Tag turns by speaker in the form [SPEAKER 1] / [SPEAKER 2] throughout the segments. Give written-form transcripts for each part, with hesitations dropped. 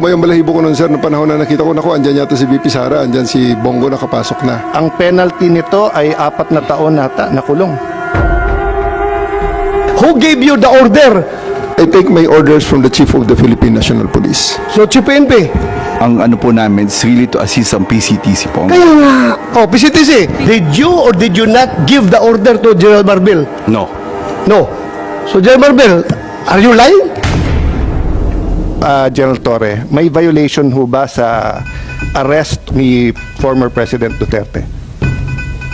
[SPEAKER 1] tumayong balahibo ko nun, sir, na panahon na nakita ko, naku, andyan yata si VP Sara, andyan si Bongo nakapasok na.
[SPEAKER 2] Ang penalty nito ay 4 na taon nata na kulong.
[SPEAKER 3] Who gave you the order?
[SPEAKER 1] I take my orders from the Chief of the Philippine National Police.
[SPEAKER 3] So, Chief PNP.
[SPEAKER 4] Ang ano po namin is really to assist ang PCTC po.
[SPEAKER 3] Kaya nga. Oh, PCTC, did you or did you not give the order to General Marbil?
[SPEAKER 4] No.
[SPEAKER 3] No. So, General Marbil, are you lying?
[SPEAKER 2] General Torre, may violation ho ba sa arrest ni former President Duterte?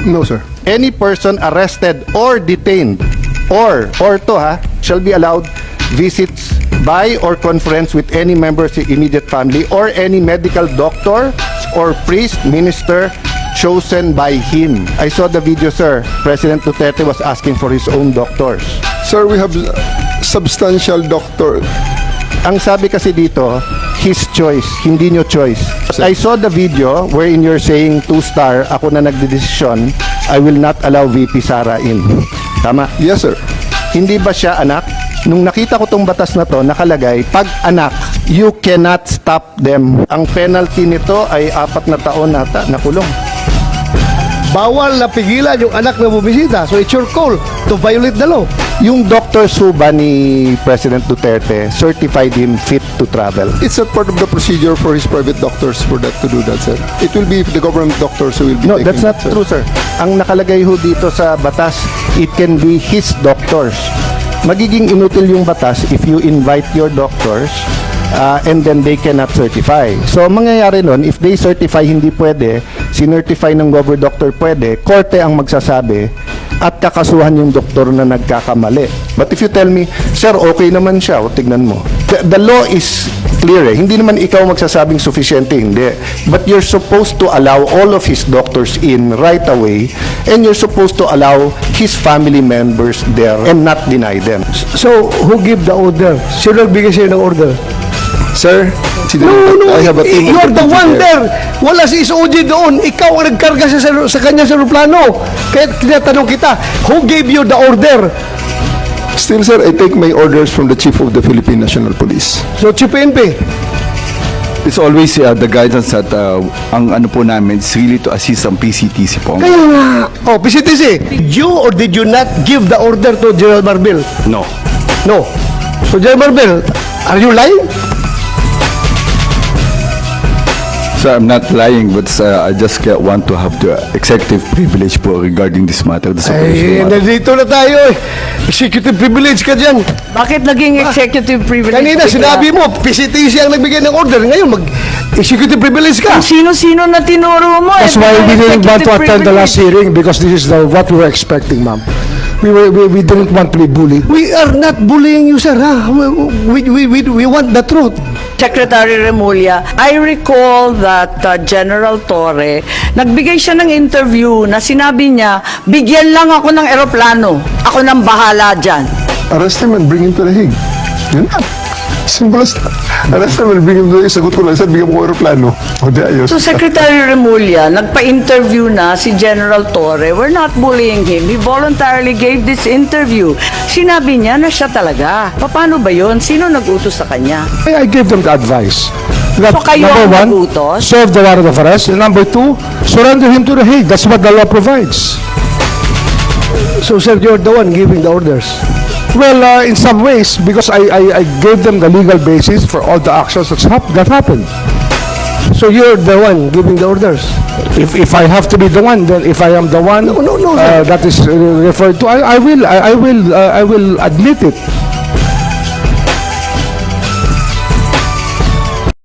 [SPEAKER 1] No, sir.
[SPEAKER 2] Any person arrested or detained or shall be allowed visits by or conference with any member of the immediate family or any medical doctor or priest, minister chosen by him. I saw the video, sir. President Duterte was asking for his own doctors.
[SPEAKER 1] Sir, we have substantial doctor.
[SPEAKER 2] Ang sabi kasi dito, his choice, hindi nyo choice. I saw the video wherein you're saying 2-star, ako na nagdedesisyon, I will not allow VP Sara in. Tama?
[SPEAKER 1] Yes, sir.
[SPEAKER 2] Hindi ba siya anak? Nung nakita ko tong batas na to, nakalagay, pag anak, you cannot stop them. Ang penalty nito ay 4 na taon nata na kulong.
[SPEAKER 3] Bawal na pigilan yung anak na bumisita. So, it's your call to violate the law.
[SPEAKER 2] Yung doctor suba ni President Duterte certified him fit to travel.
[SPEAKER 1] It's a part of the procedure for his private doctors for that to do that, sir. It will be the government doctors who will be
[SPEAKER 2] No,
[SPEAKER 1] taking
[SPEAKER 2] that's not
[SPEAKER 1] that, sir.
[SPEAKER 2] true, sir. Ang nakalagay ho dito sa batas, it can be his doctors. Magiging inutil yung batas if you invite your doctors and then they cannot certify. So, mangyayari nun, if they certify hindi pwede, sinertify ng gover doctor pwede, korte ang magsasabi at kakasuhan yung doktor na nagkakamali. But if you tell me, sir, okay naman siya, o tignan mo. The law is clear eh. Hindi naman ikaw magsasabing sufficiente, hindi. But you're supposed to allow all of his doctors in right away and you're supposed to allow his family members there and not deny them.
[SPEAKER 3] So, who give the order? Sino nagbigay sa'yo ng order?
[SPEAKER 1] Sir,
[SPEAKER 3] No,
[SPEAKER 1] I have a team of
[SPEAKER 3] you're the
[SPEAKER 1] deputy
[SPEAKER 3] one
[SPEAKER 1] there.
[SPEAKER 3] there. Wala si SOG doon. Ikaw ang nagkarga sa kanya sa aeroplano. Kaya tinatanong kita, who gave you the order?
[SPEAKER 1] Still, sir, I take my orders from the Chief of the Philippine National Police.
[SPEAKER 3] So, Chief PNP.
[SPEAKER 4] It's always the guidance that ang ano po namin is really to assist ang PCTC po.
[SPEAKER 3] Kaya nga. Oh, PCTC, did you or did you not give the order to General Marbil?
[SPEAKER 4] No.
[SPEAKER 3] No. So, General Marbil, are you lying?
[SPEAKER 4] So I'm not lying, but I just want to have the executive privilege po regarding this matter. This
[SPEAKER 3] Ay,
[SPEAKER 4] operational matter.
[SPEAKER 3] nandito na tayo eh. Executive privilege ka dyan.
[SPEAKER 5] Bakit naging executive privilege?
[SPEAKER 3] Kanina,
[SPEAKER 5] bigla?
[SPEAKER 3] sinabi mo, PCTC ang nagbigay ng order. Ngayon, mag-executive privilege ka.
[SPEAKER 5] Kung sino-sino na tinuro mo.
[SPEAKER 6] That's why we didn't want to attend the last hearing, because this is what we were expecting, ma'am. We didn't want to be bullied.
[SPEAKER 3] We are not bullying you, sir. Ha? We want the truth.
[SPEAKER 5] Secretary Remulla, I recall that General Torre, nagbigay siya ng interview na sinabi niya, bigyan lang ako ng eroplano. Ako nang bahala dyan.
[SPEAKER 1] Arrest him and bring him to the Hague. Yun na. Simple as that. Arrest him and bring him to the Hague. Sagot ko lang, sir, bigyan mo ko aeroplano. O di ayos.
[SPEAKER 5] So Secretary Remulla, nagpa-interview na si General Torre. We're not bullying him. He voluntarily gave this interview. Sinabi niya na siya talaga. Paano ba yun? Sino nag-utos sa kanya?
[SPEAKER 6] I gave them the advice. That,
[SPEAKER 5] So kayo ang
[SPEAKER 6] number 1,
[SPEAKER 5] nagutos?
[SPEAKER 6] serve the warrant of arrest. And number 2, surrender him to the Hague. That's what the law provides.
[SPEAKER 3] So, sir, you're the one giving the orders.
[SPEAKER 6] Well, in some ways, because I gave them the legal basis for all the actions that happened.
[SPEAKER 3] So, you're the one giving the orders.
[SPEAKER 6] If I have to be the one, then if I am the one
[SPEAKER 3] No, sir.
[SPEAKER 6] that is referred to, I will admit it.